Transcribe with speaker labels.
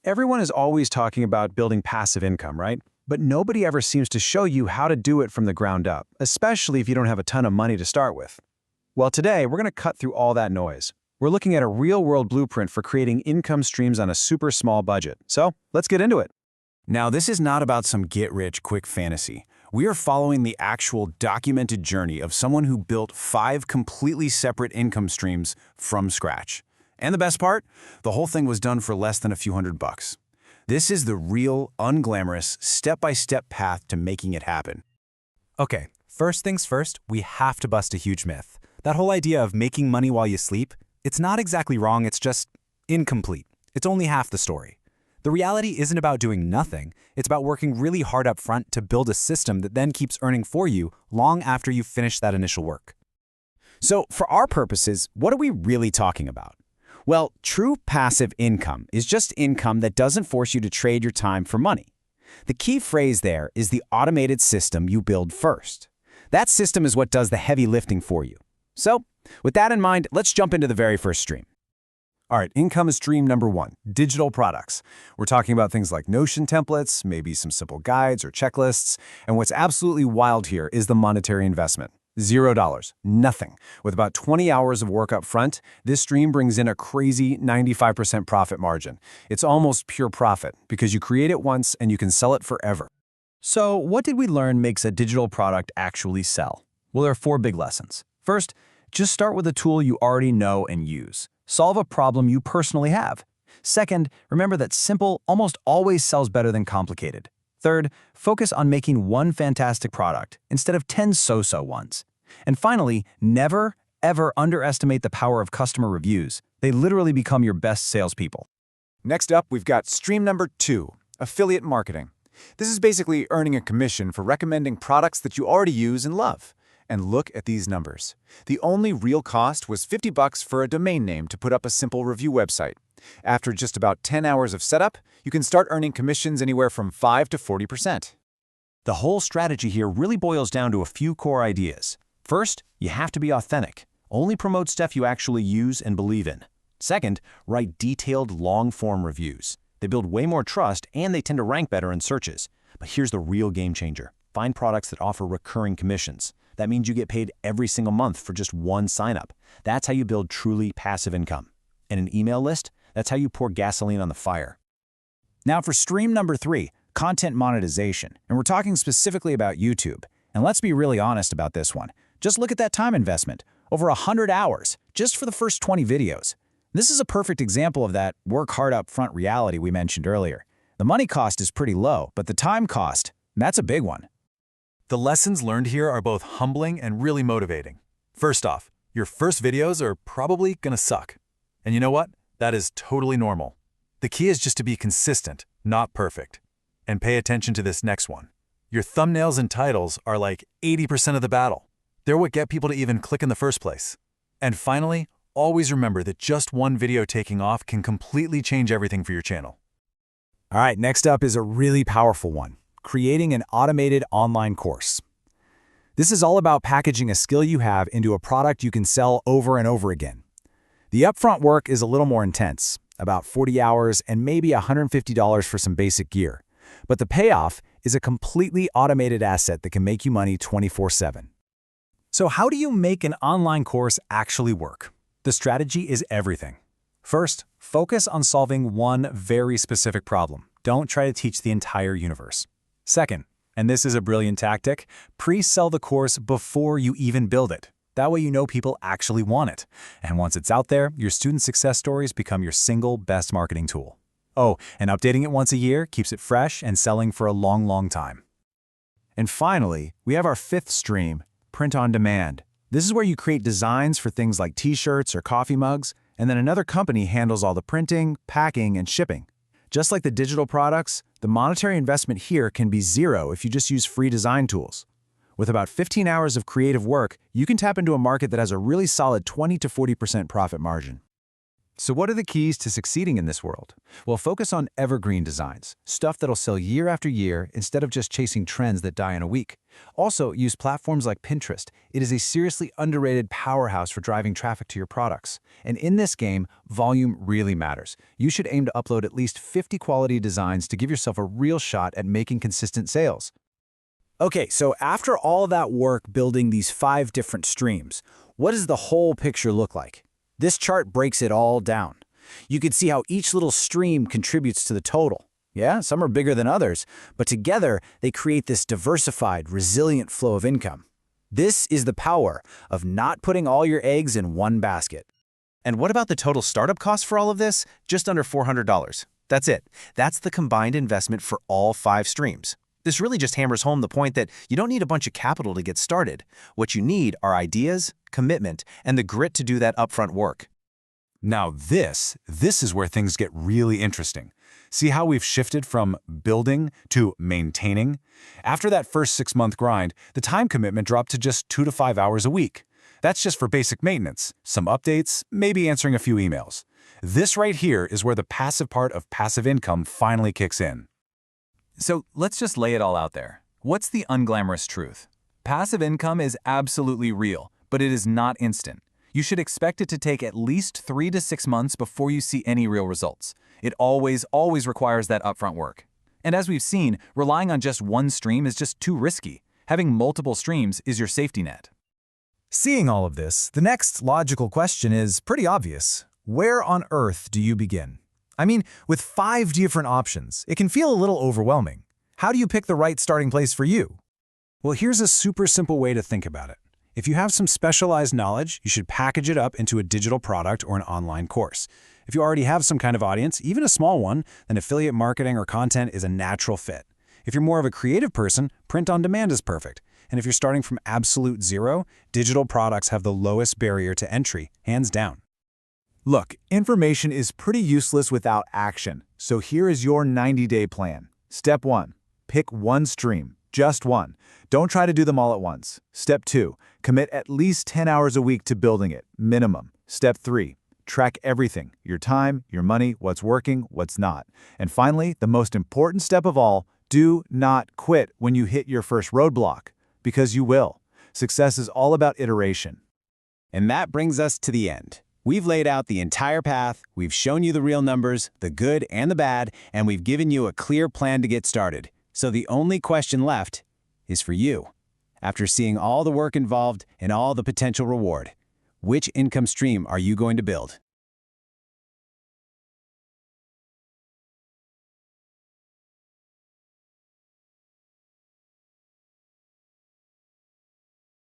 Speaker 1: Everyone is always talking about building passive income, right? But nobody ever seems to show you how to do it from the ground up, especially if you don't have a ton of money to start with. Well, today, we're going to cut through all that noise. We're looking at a real-world blueprint for creating income streams on a super small budget. So, let's get into it. Now, this is not about some get-rich-quick fantasy. We are following the actual documented journey of someone who built 5 completely separate income streams from scratch. And the best part? The whole thing was done for less than a few $100. This is the real, unglamorous, step-by-step path to making it happen.
Speaker 2: Okay, first things first, we have to bust a huge myth. That whole idea of making money while you sleep, it's not exactly wrong, it's just incomplete. It's only half the story. The reality isn't about doing nothing, it's about working really hard up front to build a system that then keeps earning for you long after you've finished that initial work.
Speaker 1: So, for our purposes, what are we really talking about? Well, true passive income is just income that doesn't force you to trade your time for money. The key phrase there is the automated system you build first. That system is what does the heavy lifting for you. So, with that in mind, let's jump into the very first stream. All right, income stream number 1, digital products. We're talking about things like Notion templates, maybe some simple guides or checklists, and what's absolutely wild here is the monetary investment. $0, nothing. With about 20 hours of work up front, this stream brings in a crazy 95% profit margin. It's almost pure profit because you create it once and you can sell it forever. So what did we learn makes a digital product actually sell? Well, there are 4 big lessons. First, just start with a tool you already know and use. Solve a problem you personally have. Second, remember that simple almost always sells better than complicated. Third, focus on making one fantastic product instead of 10 so-so ones. And finally, never, ever underestimate the power of customer reviews. They literally become your best salespeople.
Speaker 3: Next up, we've got stream number 2, affiliate marketing. This is basically earning a commission for recommending products that you already use and love. And look at these numbers. The only real cost was $50 for a domain name to put up a simple review website. After just about 10 hours of setup, you can start earning commissions anywhere from 5 to 40%.
Speaker 1: The whole strategy here really boils down to a few core ideas. First, you have to be authentic. Only promote stuff you actually use and believe in. Second, write detailed, long-form reviews. They build way more trust and they tend to rank better in searches. But here's the real game changer. Find products that offer recurring commissions. That means you get paid every single month for just one sign-up. That's how you build truly passive income. And an email list? That's how you pour gasoline on the fire. Now for stream number 3, content monetization. And we're talking specifically about YouTube. And let's be really honest about this one. Just look at that time investment. Over 100 hours, just for the first 20 videos. This is a perfect example of that work hard up front reality we mentioned earlier. The money cost is pretty low, but the time cost, that's a big one.
Speaker 2: The lessons learned here are both humbling and really motivating. First off, your first videos are probably gonna suck. And you know what? That is totally normal. The key is just to be consistent, not perfect. And pay attention to this next one. Your thumbnails and titles are like 80% of the battle. They're what get people to even click in the first place. And finally, always remember that just one video taking off can completely change everything for your channel.
Speaker 1: All right, next up is a really powerful one. Creating an automated online course. This is all about packaging a skill you have into a product you can sell over and over again. The upfront work is a little more intense, about 40 hours and maybe $150 for some basic gear. But the payoff is a completely automated asset that can make you money 24/7. So how do you make an online course actually work? The strategy is everything. First, focus on solving one very specific problem. Don't try to teach the entire universe. Second, and this is a brilliant tactic, pre-sell the course before you even build it. That way you know people actually want it. And once it's out there, your student success stories become your single best marketing tool. Oh, and updating it once a year keeps it fresh and selling for a long, long time. And finally, we have our 5th stream, print on demand. This is where you create designs for things like t-shirts or coffee mugs, and then another company handles all the printing, packing, and shipping. Just like the digital products, the monetary investment here can be zero if you just use free design tools. With about 15 hours of creative work, you can tap into a market that has a really solid 20 to 40% profit margin.
Speaker 3: So what are the keys to succeeding in this world? Well, focus on evergreen designs, stuff that'll sell year after year instead of just chasing trends that die in a week. Also, use platforms like Pinterest. It is a seriously underrated powerhouse for driving traffic to your products. And in this game, volume really matters. You should aim to upload at least 50 quality designs to give yourself a real shot at making consistent sales.
Speaker 1: Okay, so after all that work building these 5 different streams, what does the whole picture look like? This chart breaks it all down. You can see how each little stream contributes to the total. Yeah, some are bigger than others, but together they create this diversified, resilient flow of income. This is the power of not putting all your eggs in one basket.
Speaker 4: And what about the total startup cost for all of this? Just under $400. That's it. That's the combined investment for all 5 streams. This really just hammers home the point that you don't need a bunch of capital to get started. What you need are ideas, commitment, and the grit to do that upfront work.
Speaker 3: Now this is where things get really interesting. See how we've shifted from building to maintaining? After that first 6-month grind, the time commitment dropped to just 2 to 5 hours a week. That's just for basic maintenance, some updates, maybe answering a few emails. This right here is where the passive part of passive income finally kicks in.
Speaker 2: So let's just lay it all out there. What's the unglamorous truth? Passive income is absolutely real, but it is not instant. You should expect it to take at least 3 to 6 months before you see any real results. It always requires that upfront work. And as we've seen, relying on just one stream is just too risky. Having multiple streams is your safety net.
Speaker 1: Seeing all of this, the next logical question is pretty obvious. Where on earth do you begin? I mean, with 5 different options, it can feel a little overwhelming. How do you pick the right starting place for you? Well, here's a super simple way to think about it. If you have some specialized knowledge, you should package it up into a digital product or an online course. If you already have some kind of audience, even a small one, then affiliate marketing or content is a natural fit. If you're more of a creative person, print on demand is perfect. And if you're starting from absolute zero, digital products have the lowest barrier to entry, hands down.
Speaker 3: Look, information is pretty useless without action, so here is your 90-day plan. Step 1. Pick one stream, just one. Don't try to do them all at once. Step 2. Commit at least 10 hours a week to building it, minimum. Step 3. Track everything, your time, your money, what's working, what's not. And finally, the most important step of all, do not quit when you hit your first roadblock, because you will. Success is all about iteration.
Speaker 1: And that brings us to the end. We've laid out the entire path, we've shown you the real numbers, the good and the bad, and we've given you a clear plan to get started. So the only question left is for you. After seeing all the work involved and all the potential reward, which income stream are you going to build?